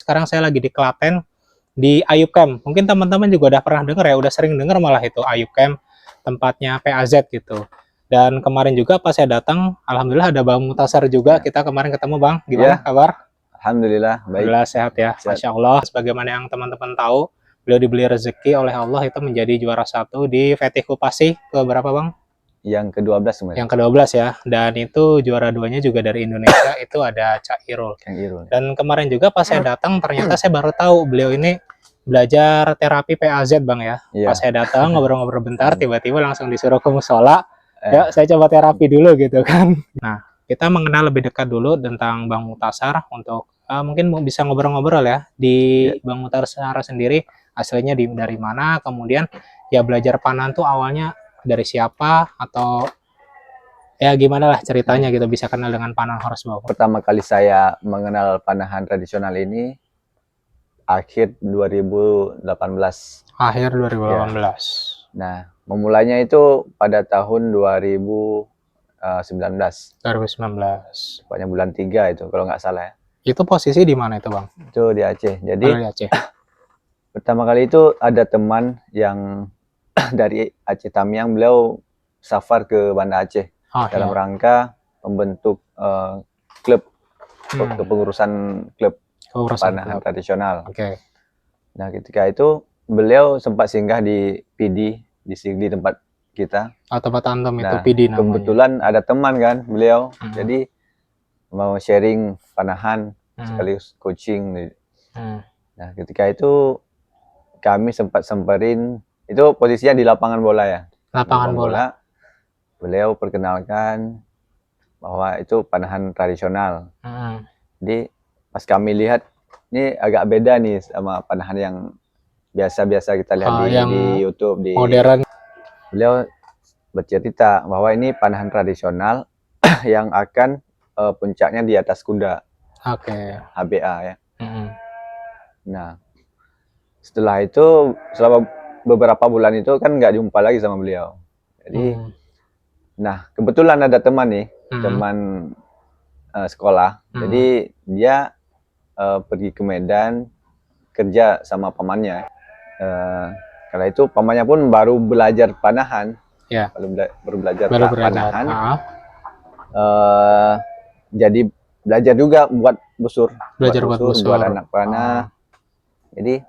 sekarang saya lagi di Klaten, di Ayub Camp. Mungkin teman-teman juga udah pernah dengar ya, udah sering dengar malah itu Ayub Camp, tempatnya PAZ gitu. Dan kemarin juga pas saya datang, alhamdulillah ada Bang Mutasar juga. Kita kemarin ketemu Bang, gimana kabar? Alhamdulillah, baik. Alhamdulillah sehat ya, Masya Allah. Sebagaimana yang teman-teman tahu, beliau diberi rezeki oleh Allah itu menjadi juara 1 di VT Kupasi ke berapa Bang? Yang ke-12 sebenarnya. Yang ke-12 ya, dan itu juara 2-nya juga dari Indonesia, itu ada Cak Irul. Dan kemarin juga pas saya datang, ternyata saya baru tahu beliau ini belajar terapi PAZ Bang ya. Pas saya datang ngobrol-ngobrol bentar, tiba-tiba langsung disuruh ke musola. Ya, saya coba terapi dulu gitu kan. Nah, kita mengenal lebih dekat dulu tentang Bang Mutasar untuk mungkin bisa ngobrol-ngobrol ya di Bang Mutasar sendiri aslinya dari mana, kemudian ya belajar panahan tuh awalnya dari siapa atau ya gimana lah ceritanya gitu bisa kenal dengan panahan horseback. Pertama kali saya mengenal panahan tradisional ini akhir 2018. Akhir 2018. Ya. Nah, memulainya itu pada tahun 2019. Pokoknya bulan 3 itu kalau nggak salah ya. Itu posisi di mana itu Bang? Itu di Aceh. Jadi di Aceh. Pertama kali itu ada teman yang dari Aceh Tamiang, beliau safar ke Banda Aceh dalam rangka membentuk klub kepengurusan klub panahan tradisional. Nah, ketika itu beliau sempat singgah di PD di tempat kita. Tempat Antam itu PD namanya. Kebetulan ada teman kan beliau, jadi mau sharing panahan sekaligus coaching. Nah, ketika itu kami sempat semperin, itu posisinya di lapangan bola ya. Lapangan bola. Beliau perkenalkan bahwa itu panahan tradisional. Jadi pas kami lihat, ini agak beda nih sama panahan yang biasa-biasa kita lihat di YouTube, di modern. Beliau bercerita bahwa ini panahan tradisional yang akan puncaknya di atas kuda. HBA ya. Nah, setelah itu selama beberapa bulan itu kan nggak jumpa lagi sama beliau. Jadi, nah kebetulan ada teman nih, teman sekolah. Jadi dia pergi ke Medan kerja sama pamannya. Karena itu pamannya pun baru belajar panahan, baru belajar panahan. Jadi belajar juga buat busur, buat anak panah. Jadi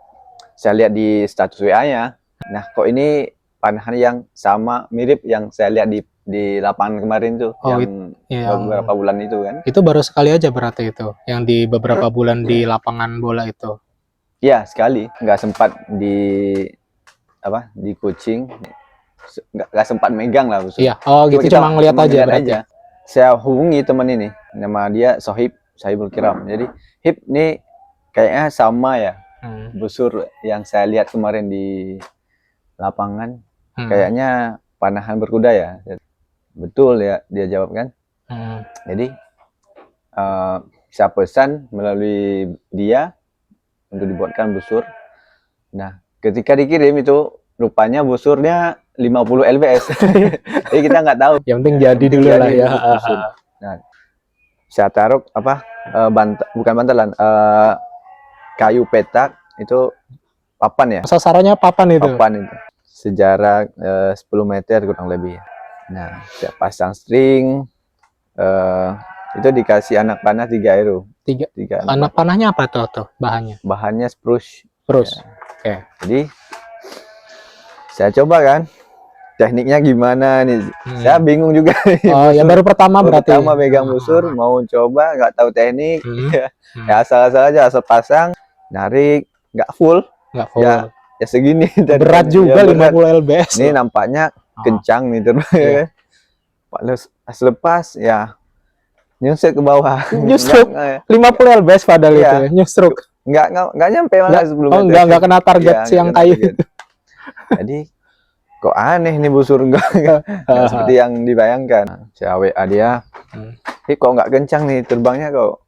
saya lihat di status WA-nya, nah kok ini panahan yang sama mirip yang saya lihat di lapangan kemarin tuh, yang beberapa bulan itu kan. Itu baru sekali aja berarti itu, yang di beberapa bulan di lapangan bola itu. Iya, sekali. Nggak sempat di coaching, nggak sempat megang lah busur. Iya, gitu cuma ngeliat aja berarti. Saya hubungi teman ini, nama dia Sohibul Kiram. Jadi, Hib nih kayaknya sama ya. Busur yang saya lihat kemarin di lapangan, kayaknya panahan berkuda ya. Betul ya, dia jawab kan. Jadi saya pesan melalui dia untuk dibuatkan busur. Nah, ketika dikirim itu rupanya busurnya 50 lbs. Jadi kita nggak tahu. Yang penting jadi dulu lah ya. Nah, saya taruh bukan bantalan, kayu petak itu papan ya. Sasarannya papan itu. Papan itu. Sejarak 10 meter kurang lebih. Nah, saya pasang string. Itu dikasih anak panah 3 euro. 3 anak panahnya apa tuh bahannya? Bahannya spruce. Ya. Jadi saya coba kan, tekniknya gimana nih? Saya bingung juga. Yang baru pertama berarti. Pertama megang busur, mau coba, nggak tahu teknik. Ya asal-asal aja, asal pasang, narik, nggak full. Ya segini. Berat juga, 50 lbs. Ini nampaknya kencang nih terbang. Pas lepas ya nyusruk ke bawah. Nyusruk 50 lbs padahal itu ya. Nyusruk. Enggak nyampe malah sebelum itu. Enggak kena target siang kayu. Jadi kok aneh nih busur enggak seperti yang dibayangkan. Saya WA dia. Kok enggak kencang nih terbangnya kok.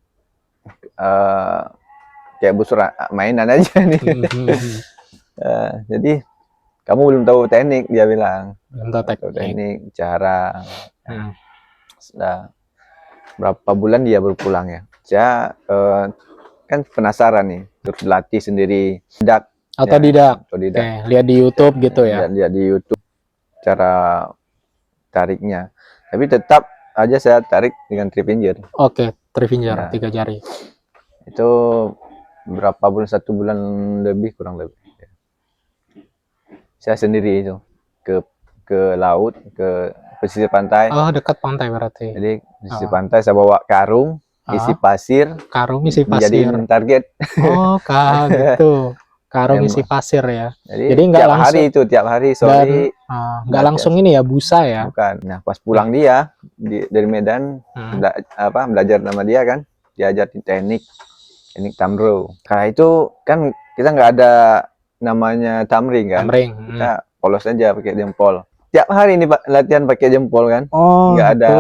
Kayak busur mainan aja nih. Jadi kamu belum tahu teknik, dia bilang. Belum tahu teknik, cara. Sudah berapa bulan dia baru pulang ya. Saya kan penasaran nih, terus latih sendiri. Tidak. Otodidak. Oke, lihat di YouTube gitu ya. Lihat di YouTube cara tariknya. Tapi tetap aja saya tarik dengan trip finger. Oke, trip finger 3 jari. Itu berapa bulan, 1 bulan lebih, kurang lebih. Saya sendiri itu ke laut, ke pesisir pantai. Oh, dekat pantai berarti. Jadi pesisir pantai saya bawa karung, isi pasir. Karung isi pasir. Jadiin target. Oh, gitu. Karung isi pasir ya. Jadi nggak langsung. Tiap hari sore. Nggak langsung ini ya, busa ya. Bukan. Nah, pas pulang dia dari Medan, belajar nama dia kan, diajarin teknik tamro. Karena itu kan kita nggak ada namanya tamring kan. Kita polos aja pakai jempol. Tiap hari ini latihan pakai jempol kan. Oh, nggak ada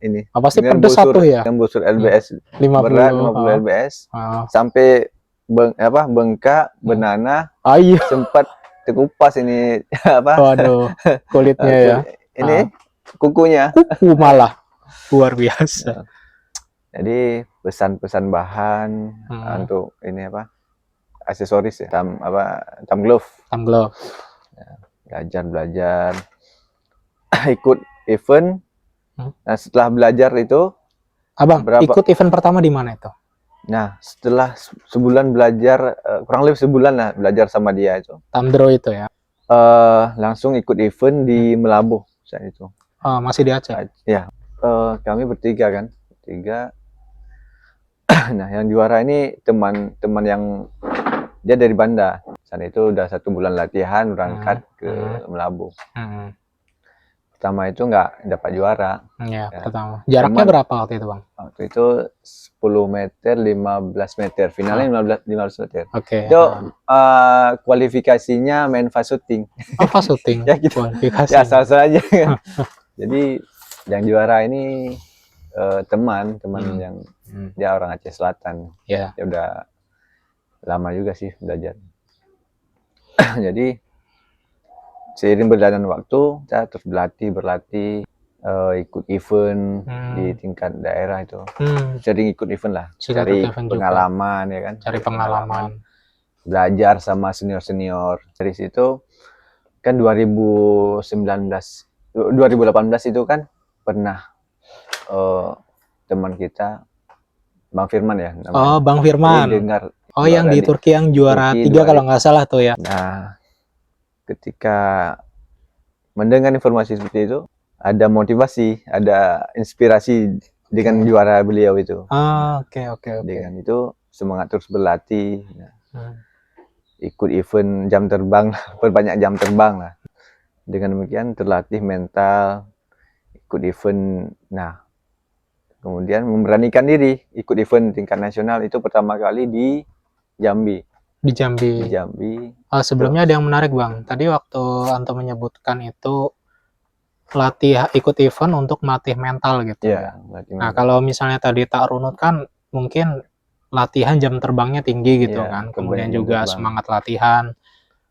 ini. Pasti pedes satu ya. Yang busur LBS 50. Berat 50 LBS. Sampai bengkak, benana. Iya. Sempat terkupas ini Waduh, kulitnya ya. Ini kukunya. Kuku malah. Luar biasa. Jadi pesan-pesan bahan untuk ini aksesoris ya, thumb glove. Belajar ikut event. Nah, setelah belajar itu, Abang ikut event pertama di mana itu? Nah, setelah sebulan belajar, kurang lebih sebulan lah belajar sama dia itu. Tamdro itu ya? Langsung ikut event di Melabuh saat itu. Masih di Aceh? Ya, kami bertiga kan, Nah, yang juara ini teman yang dia dari Banda. Saat itu udah 1 bulan latihan berangkat ke Melabuh. Pertama itu nggak dapat juara. Ya, pertama. Jaraknya berapa waktu itu, Bang? Waktu itu 10 meter, 15 meter. Finalnya 15 meter. Oke. Itu kualifikasinya main fast shooting. Oh, fast shooting. Ya, gitu. Kualifikasi. Ya, asal-asal aja. Jadi yang juara ini teman yang dia orang Aceh Selatan. Ya. Dia udah lama juga sih belajar. Jadi seiring berjalan waktu, saya terus berlatih, ikut event di tingkat daerah itu. Sering ikut event lah, cari pengalaman juga. Ya kan. Cari pengalaman. Belajar sama senior-senior. Dari situ kan 2018 itu kan pernah teman kita Bang Firman ya namanya. Oh, Bang Firman. Yang di Turki yang juara 3 kalau nggak salah tuh ya. Nah, ketika mendengar informasi seperti itu, ada motivasi, ada inspirasi dengan juara beliau itu. Oke. Dengan itu semangat terus berlatih. Ikut event jam terbang, perbanyak jam terbang lah. Dengan demikian terlatih mental, ikut event. Nah, kemudian memberanikan diri ikut event tingkat nasional itu pertama kali di Jambi. Di Jambi. Sebelumnya ada yang menarik, Bang. Tadi waktu Anto menyebutkan itu ikut event untuk melatih mental gitu. Ya. Nah, kalau misalnya tadi tak runut kan mungkin latihan jam terbangnya tinggi gitu kan. Kemudian juga semangat latihan.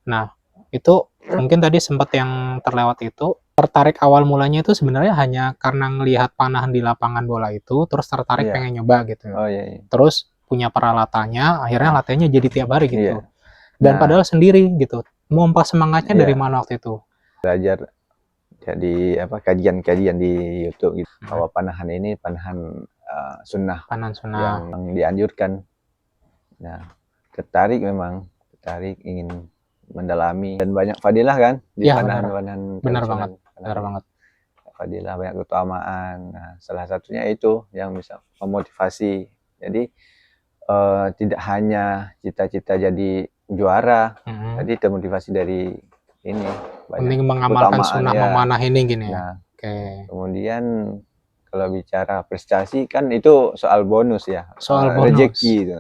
Nah, itu mungkin tadi sempat yang terlewat itu, tertarik awal mulanya itu sebenarnya hanya karena ngelihat panahan di lapangan bola itu, terus tertarik pengen nyoba gitu. Terus punya peralatannya, akhirnya latihannya jadi tiap hari gitu. Dan padahal sendiri gitu. Mompa semangatnya dari mana waktu itu? Belajar jadi kajian-kajian di YouTube gitu. Bahwa panahan ini panahan sunnah. Panahan sunnah. Yang dianjurkan. Nah, tertarik ingin mendalami dan banyak fadilah kan di panahan-panahan. Benar banget. Fadilah, banyak keutamaan. Nah, salah satunya itu yang bisa memotivasi. Jadi tidak hanya cita-cita jadi juara, tadi termotivasi dari ini. Penting mengamalkan sunnah memanah ini gini ya. Kemudian kalau bicara prestasi kan itu soal bonus ya, soal bonus. Rezeki itu.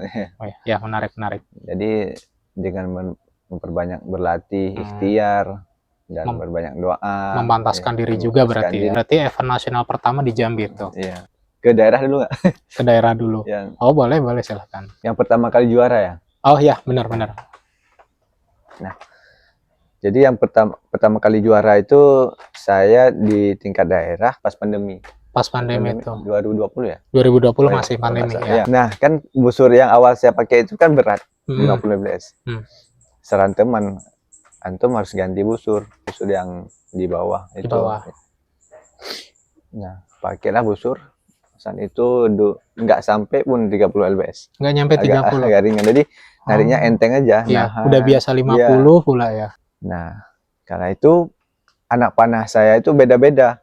Ya, menarik. Jadi dengan memperbanyak berlatih, ikhtiar dan berbanyak doa. Memantaskan diri juga berarti. Berarti event nasional pertama di Jambi itu. Iya. Ke daerah dulu nggak? Ke daerah dulu. Boleh silahkan. Yang pertama kali juara ya? Oh ya, benar. Nah, jadi yang pertama kali juara itu saya di tingkat daerah pas pandemi. Pas pandemi itu. 2020 ya? 2020 masih pandemi ya. Nah, kan busur yang awal saya pakai itu kan berat, 50 lbs. Saran teman, antum harus ganti busur yang di bawah itu. Nah, pakailah busur. Saat itu nggak sampai pun 30 lbs. Nggak nyampe 30. Agak ringan. Jadi nariknya enteng aja. Iya, udah biasa 50 pula ya. Nah, karena itu anak panah saya itu beda-beda.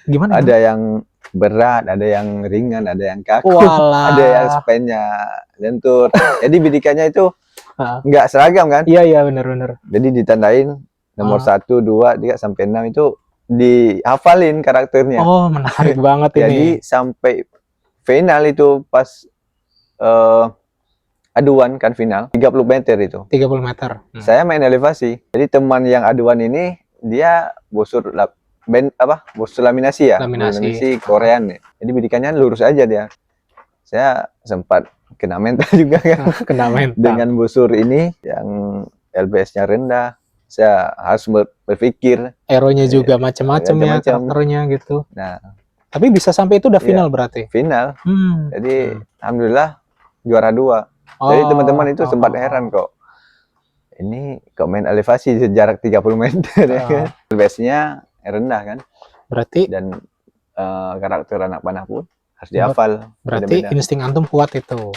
Gimana? Ada yang berat, ada yang ringan, ada yang kaku, ada yang spennya lentur. Jadi bidikannya itu nggak seragam kan? Iya benar-benar. Jadi ditandain nomor 1, 2, 3 sampai 6 itu dihafalin karakternya. Oh, menarik banget ini. Jadi sampai final itu pas aduan kan final 30 meter itu. 30 meter. Saya main elevasi. Jadi teman yang aduan ini dia busur laminasi ya. Laminasi Korean ya. Jadi bidikannya lurus aja dia. Saya sempat kena mental juga kan. Kena mental. Dengan busur ini yang LBS-nya rendah. Saya harus berpikir. Aeronya juga macam-macam ya karakternya gitu. Nah, tapi bisa sampai itu udah final berarti? Final. Jadi alhamdulillah juara 2. Jadi teman-teman itu sempat heran kok. Ini kok main elevasi jarak 30 meter ya kan. LBS-nya rendah kan. Berarti dan karakter anak panah pun harus dihafal. Berarti insting antum kuat itu.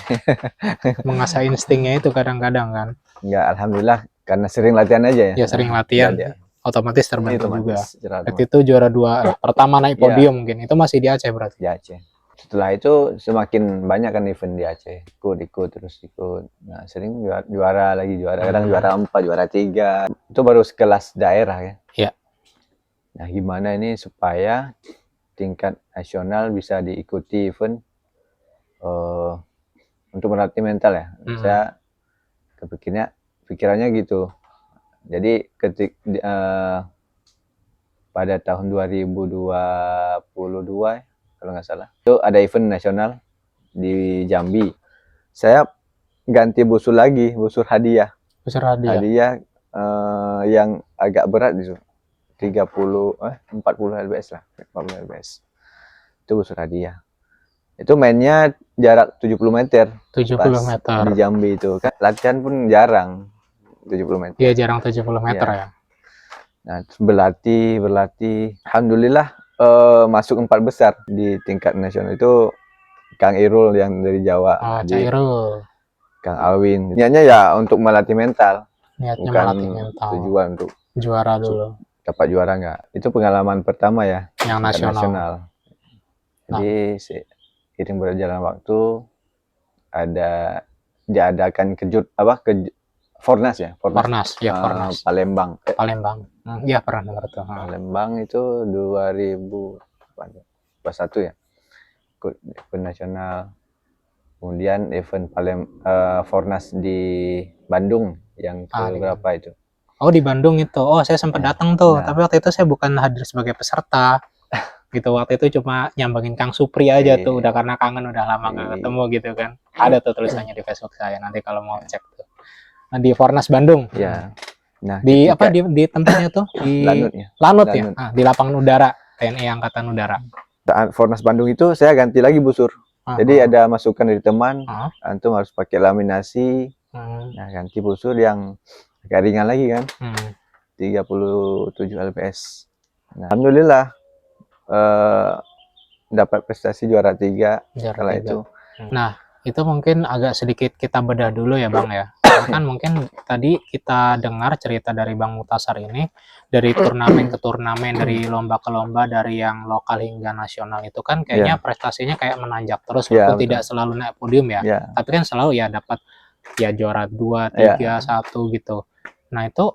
Mengasah instingnya itu kadang-kadang kan. Enggak, alhamdulillah karena sering latihan aja ya. Ya sering latihan. Otomatis terbantu juga. Berarti itu juara 2 pertama naik podium mungkin. Itu masih di Aceh berarti. Di Aceh. Setelah itu semakin banyak kan event di Aceh. Ikut. Nah, sering juara lagi. Kadang juara 4, juara 3. Itu baru sekelas daerah ya. Iya. Nah, gimana ini supaya tingkat nasional bisa diikuti event untuk melatih mental ya. Saya pikirannya gitu. Jadi pada tahun 2022 kalau nggak salah itu ada event nasional di Jambi. Saya ganti busur lagi, busur hadiah. Hadiah yang agak berat itu 40 lbs lah, 40 lbs. Itu busur hadiah. Itu mainnya jarak 70 meter. 70 meter. Di Jambi itu kan latihan pun jarang 70 meter. Iya, jarang 70 meter ya. Nah, berlatih. Alhamdulillah masuk 4 besar di tingkat nasional itu Kang Irul yang dari Jawa. Kang Irul. Kang Alwin. Niatnya ya untuk melatih mental. Niatnya bukan melatih mental. Tujuan untuk juara dulu. Dapat juara enggak? Itu pengalaman pertama ya. Yang nasional. Jadi seiring berjalan waktu diadakan Fornas ya. Fornas. Palembang. Iya pernah dengar tuh. Palembang itu 2021 ya. Ikut event nasional. Kemudian event Fornas di Bandung yang berapa itu? Oh, di Bandung itu. Oh, saya sempat datang tuh. Nah, tapi waktu itu saya bukan hadir sebagai peserta. Gitu, waktu itu cuma nyambangin Kang Supri aja tuh. Udah karena kangen, udah lama nggak ketemu gitu kan. Ada tuh tulisannya di Facebook saya. Nanti kalau mau cek tuh. Nah, di Fornas Bandung. Iya. Nah, di tempatnya tuh? Di Lanut ya? Nah, di lapangan udara TNI Angkatan Udara. Saat Fornas Bandung itu saya ganti lagi busur. Jadi ada masukan dari teman, antum harus pakai laminasi. Nah, ganti busur yang agak ringan lagi kan. 37 lbs. Nah, alhamdulillah dapat prestasi juara 3 kala itu. Nah, itu mungkin agak sedikit kita bedah dulu ya Bang ya. Kan mungkin tadi kita dengar cerita dari Bang Mukhtasar ini dari turnamen ke turnamen, dari lomba ke lomba, dari yang lokal hingga nasional itu kan kayaknya prestasinya kayak menanjak terus, tidak selalu naik podium ya. Tapi kan selalu ya dapat ya juara 2, 3, 1 gitu. Nah, itu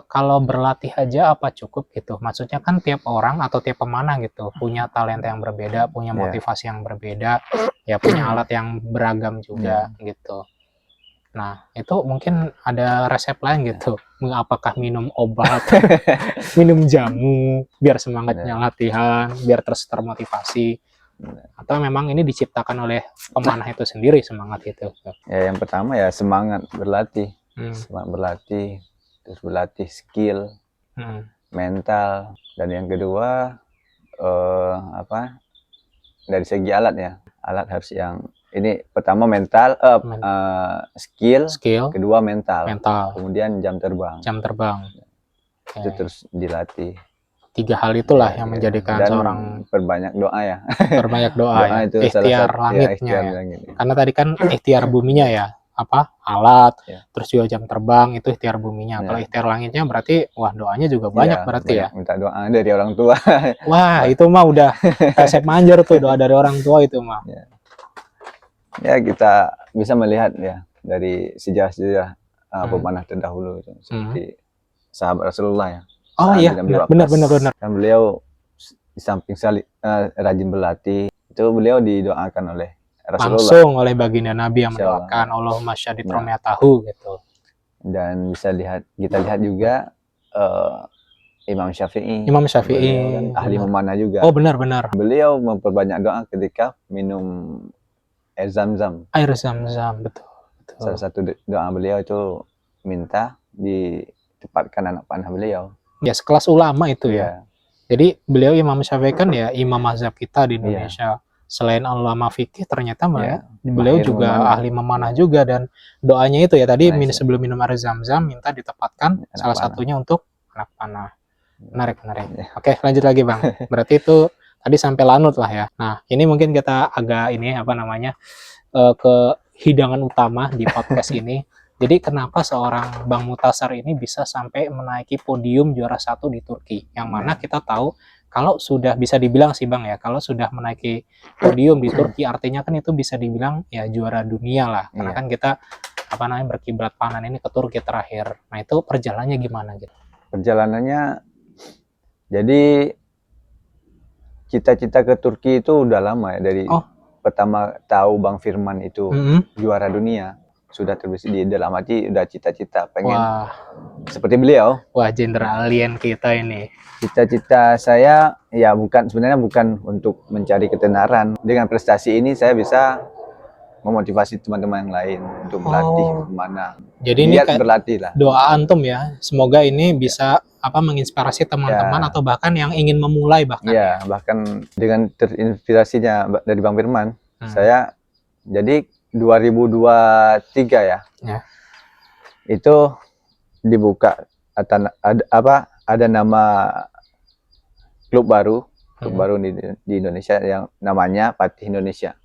kalau berlatih aja apa cukup gitu? Maksudnya kan tiap orang atau tiap pemanah gitu punya talenta yang berbeda, punya motivasi yang berbeda, ya punya alat yang beragam juga gitu. Nah, itu mungkin ada resep lain gitu. Apakah minum obat, minum jamu, biar semangatnya latihan, biar terus termotivasi. Atau memang ini diciptakan oleh pemanah itu sendiri semangat itu? Ya, yang pertama ya semangat berlatih. Semangat berlatih, terus berlatih skill, mental. Dan yang kedua, apa, dari segi alat ya, alat harus yang ini pertama mental, skill, kedua mental, kemudian jam terbang. Okay. Itu terus dilatih. 3 hal itulah yang menjadikan dan seorang perbanyak doa ya. Perbanyak doa ya. Itu ikhtiar langitnya ya. Karena tadi kan ikhtiar buminya ya, apa alat, terus juga jam terbang itu ikhtiar buminya. Kalau ikhtiar langitnya berarti wah doanya juga banyak berarti banyak, ya. Minta doa dari orang tua. Wah itu mah udah resep manjur tuh, doa dari orang tua itu mah. Ya kita bisa melihat ya dari sejarah-sejarah pemanah terdahulu itu, seperti sahabat Rasulullah ya. Oh iya, benar. Kan beliau di samping rajin berlatih, itu beliau didoakan oleh Rasulullah. Langsung oleh baginda Nabi yang mendoakan Allahumma syadid romyatahu gitu. Dan bisa kita lihat juga Imam Syafi'i. Kan ahli memanah juga. Oh benar. Beliau memperbanyak doa ketika minum air Zam-Zam. Air Zam-Zam, betul. Salah satu doa beliau itu minta ditempatkan anak panah beliau. Ya sekelas ulama itu ya. Jadi beliau Imam Syafi'i kan ya imam mazhab kita di Indonesia. Selain ulama fikih ternyata beliau juga ahli memanah juga, dan doanya itu ya tadi sebelum minum air Zam-Zam minta ditempatkan salah satunya untuk anak panah. Menarik. Oke, lanjut lagi Bang. Berarti itu tadi sampai lanut lah ya. Nah, ini mungkin kita agak ke hidangan utama di podcast ini. Jadi kenapa seorang Bang Mutasar ini bisa sampai menaiki podium juara 1 di Turki? Yang mana kita tahu kalau sudah bisa dibilang sih Bang ya, kalau sudah menaiki podium di Turki artinya kan itu bisa dibilang ya juara dunia lah. Karena kan kita berkiblat panan ini ke Turki terakhir. Nah, itu perjalanannya gimana gitu? Perjalanannya jadi cita-cita ke Turki itu udah lama ya, dari pertama tahu Bang Firman itu juara dunia. Sudah terbesit di dalam hati, udah cita-cita pengen seperti beliau. Wah, jenderal alien kita ini. Cita-cita saya ya sebenarnya bukan untuk mencari ketenaran. Dengan prestasi ini saya bisa memotivasi teman-teman yang lain untuk berlatih mana. Jadi ini berlatih lah. Doa antum ya, semoga ini bisa menginspirasi teman-teman atau bahkan yang ingin memulai bahkan. Ya, bahkan dengan terinspirasinya dari Bang Firman, saya jadi 2023 ya. Itu dibuka ada nama klub baru di Indonesia yang namanya Patih Indonesia.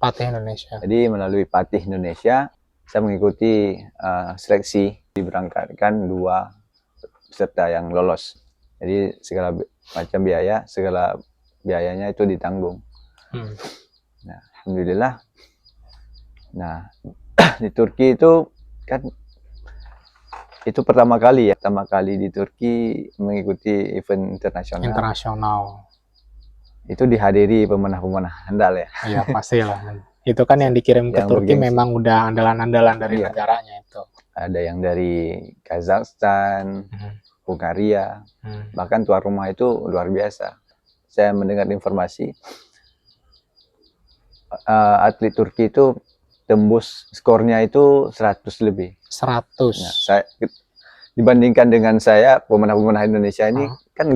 Jadi melalui Patih Indonesia saya mengikuti seleksi, diberangkatkan 2 peserta yang lolos. Jadi segala macam biayanya itu ditanggung. Nah, alhamdulillah. Nah, di Turki itu kan itu pertama kali di Turki mengikuti event internasional. Itu dihadiri pemanah-pemanah handal ya. Iya, pastilah. Itu kan yang dikirim ke Turki memang udah andalan-andalan dari negaranya itu. Ada yang dari Kazakhstan, Hungaria, bahkan tuan rumah itu luar biasa. Saya mendengar informasi atlet Turki itu tembus skornya itu 100 lebih. 100. Nah, saya dibandingkan dengan saya pemanah-pemanah Indonesia ini kan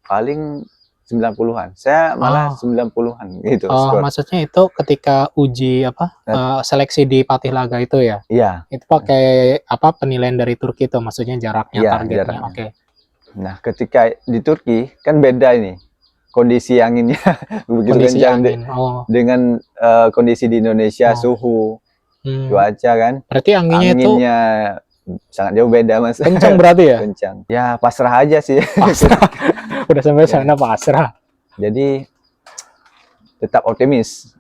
paling 90-an. Saya malah 90-an gitu. Maksudnya itu ketika uji seleksi di Patih Laga itu ya? Iya. Itu pakai penilaian dari Turki itu, maksudnya jaraknya, targetnya. Oke. Nah, ketika di Turki kan beda ini. Kondisi anginnya begitu kencang dengan kondisi di Indonesia, suhu, cuaca kan. Berarti anginnya sangat jauh beda Mas. Kencang berarti ya? Kencang. Ya pasrah aja sih. Pasrah. Udah sampai sana pasrah. Jadi tetap optimis.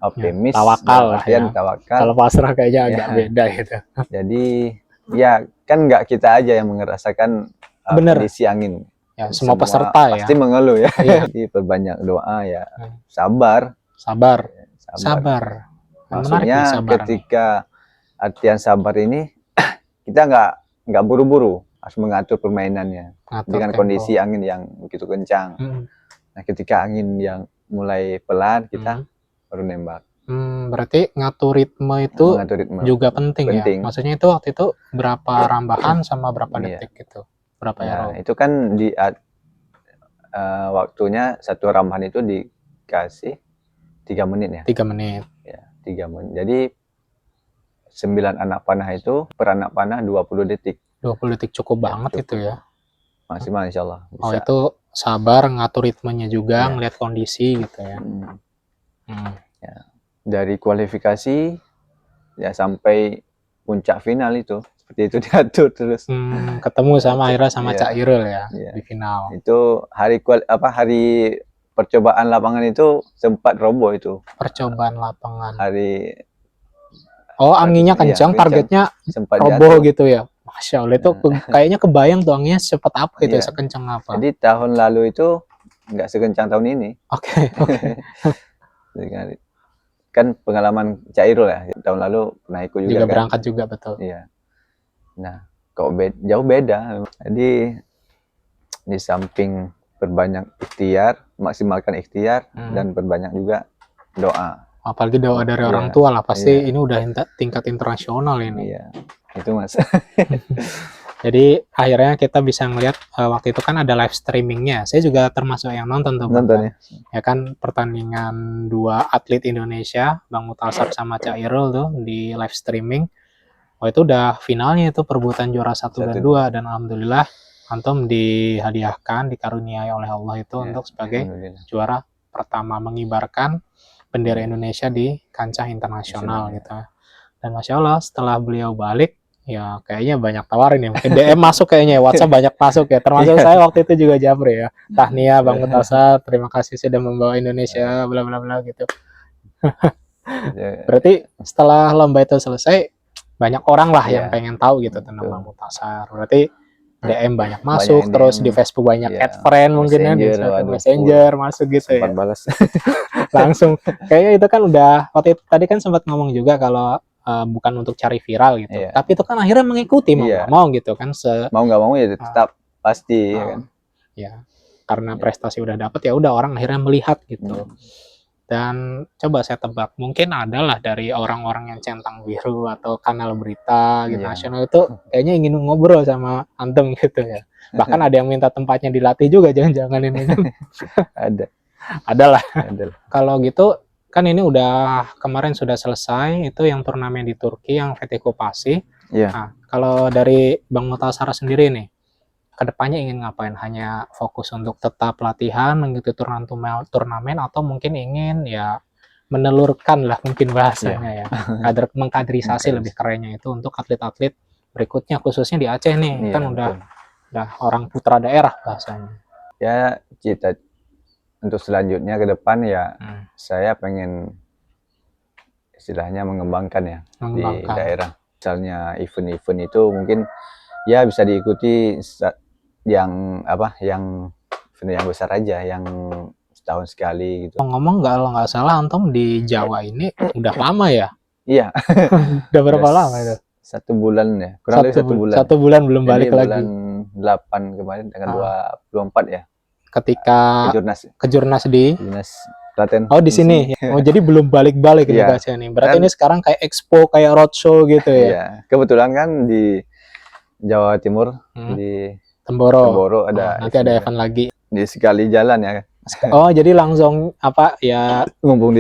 Tawakal lah ya. Tawakal. Kalau pasrah kayaknya agak beda gitu. Jadi ya kan nggak kita aja yang merasakan kondisi angin. Ya, semua peserta pasti mengeluh ya. Jadi perbanyak doa ya. Sabar. Maksudnya ketika artian sabar ini kita nggak buru-buru, harus mengatur permainannya dengan kondisi angin yang begitu kencang. Nah, ketika angin yang mulai pelan kita baru nembak. Berarti ngatur ritme itu juga penting ya. Maksudnya itu waktu itu berapa rambahan sama berapa detik gitu. Berapa itu kan di waktunya satu rambahan itu dikasih 3 menit ya. 3 menit. Ya, 3 menit. Jadi 9 anak panah itu per anak panah 20 detik. 20 detik cukup banget itu ya. Maksimal insya Allah. Bisa. Oh itu sabar, ngatur ritmenya juga, ngeliat kondisi gitu ya. Ya. Dari kualifikasi ya sampai puncak final itu seperti itu diatur terus. Ketemu sama akhirnya sama Cak Irul ya di final. Itu hari percobaan lapangan itu sempat roboh itu. Percobaan lapangan. Oh, anginnya kencang, targetnya sempat roboh gitu ya. Masya Allah, itu kayaknya kebayang tuh anginnya secepat apa gitu, sekencang apa. Jadi tahun lalu itu nggak sekencang tahun ini. Oke. Kan pengalaman Cak Irul ya, tahun lalu pernah ikut juga kan? Berangkat juga, betul. Iya. Nah, kok jauh beda. Jadi di samping perbanyak ikhtiar, maksimalkan ikhtiar, dan perbanyak juga doa. Apalagi doa dari orang tua lah, pasti ini udah tingkat internasional ini. Iya, itu Mas. Jadi akhirnya kita bisa ngelihat waktu itu kan ada live streamingnya. Saya juga termasuk yang nonton tuh. Nonton ya. Ya kan pertandingan 2 atlet Indonesia, Bang Mutasar sama Cak Irul tuh di live streaming. Oh itu udah finalnya itu perebutan juara 1 dan 2 dan alhamdulillah antum dihadiahkan, dikaruniai oleh Allah itu untuk sebagai juara pertama mengibarkan bendera Indonesia di kancah internasional gitu. Dan Masya Allah setelah beliau balik, ya kayaknya banyak tawarin ya, mungkin DM masuk kayaknya, WhatsApp banyak masuk ya, termasuk saya waktu itu juga japri ya, tahniah Bang Mutasar, terima kasih sudah membawa Indonesia bla bla bla gitu. Berarti setelah lomba itu selesai, banyak orang lah yang pengen tahu gitu tentang Bang Mutasar. Berarti DM banyak masuk, terus di Facebook banyak add friend mungkin ya, di Messenger masuk gitu ya. Balas. Langsung, kayaknya itu kan udah, waktu itu tadi kan sempat ngomong juga kalau bukan untuk cari viral gitu, tapi itu kan akhirnya mengikuti mau nggak mau gitu kan, mau nggak mau ya tetap pasti ya kan. Ya, karena prestasi udah dapet ya udah orang akhirnya melihat gitu. Dan coba saya tebak, mungkin adalah dari orang-orang yang centang biru atau kanal berita gitu nasional itu kayaknya ingin ngobrol sama antum gitu ya. Bahkan ada yang minta tempatnya dilatih juga, jangan-jangan ini. Adalah. Kalau gitu kan ini udah kemarin sudah selesai itu yang turnamen di Turki yang VT Kopassi. Nah, kalau dari Bang Mutasar sendiri nih, kedepannya ingin ngapain? Hanya fokus untuk tetap latihan, mengikuti turnamen, atau mungkin ingin ya menelurkan lah mungkin bahasanya ya, mengkaderisasi lebih kerennya itu untuk atlet-atlet berikutnya, khususnya di Aceh nih, kan udah orang putra daerah bahasanya. Ya cita untuk selanjutnya ke depan ya saya pengen istilahnya mengembangkan ya di daerah. Misalnya event-event itu mungkin ya bisa diikuti yang event yang besar aja, yang setahun sekali gitu. Ngomong nggak salah antum di Jawa ini udah lama ya? Iya. Udah berapa lama itu? 1 bulan ya, kurang lebih 1 bulan. 1 bulan belum balik lagi. Bulan 8 kemarin dengan 24 ya. Ketika kejurnas di Klaten. Oh di sini. Oh jadi belum balik-balik ini bahasanya nih. Berarti ini sekarang kayak expo, kayak roadshow gitu ya? Iya. Kebetulan kan di Jawa Timur di Temboro ada nanti ada event lagi di sekali jalan ya. Oh jadi langsung mumpung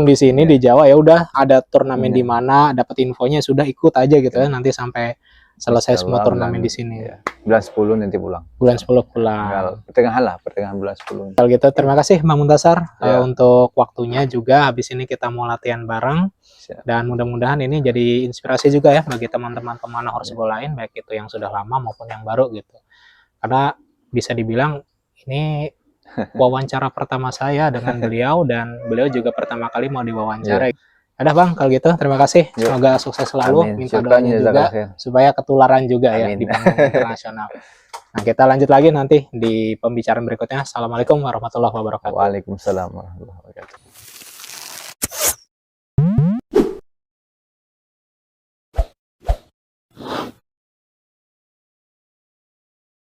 di sini di Jawa ya udah ada turnamen di mana, dapat infonya sudah ikut aja gitu ya, nanti sampai selesai semua turnamen di sini. Bulan 10 nanti pulang. Bulan 10 pulang. Pertengahan bulan 10. Kalau gitu terima kasih Bang Mutasar untuk waktunya juga. Habis ini kita mau latihan bareng. Dan mudah-mudahan ini jadi inspirasi juga ya bagi teman-teman pemanah horseball lain, baik itu yang sudah lama maupun yang baru gitu. Karena bisa dibilang ini wawancara pertama saya dengan beliau, dan beliau juga pertama kali mau diwawancara. Ada Bang, kalau gitu terima kasih. Semoga sukses selalu. Minta doanya juga supaya ketularan juga ya di panggung internasional. Nah, kita lanjut lagi nanti di pembicaraan berikutnya. Assalamualaikum warahmatullahi wabarakatuh. Waalaikumsalam warahmatullahi wabarakatuh.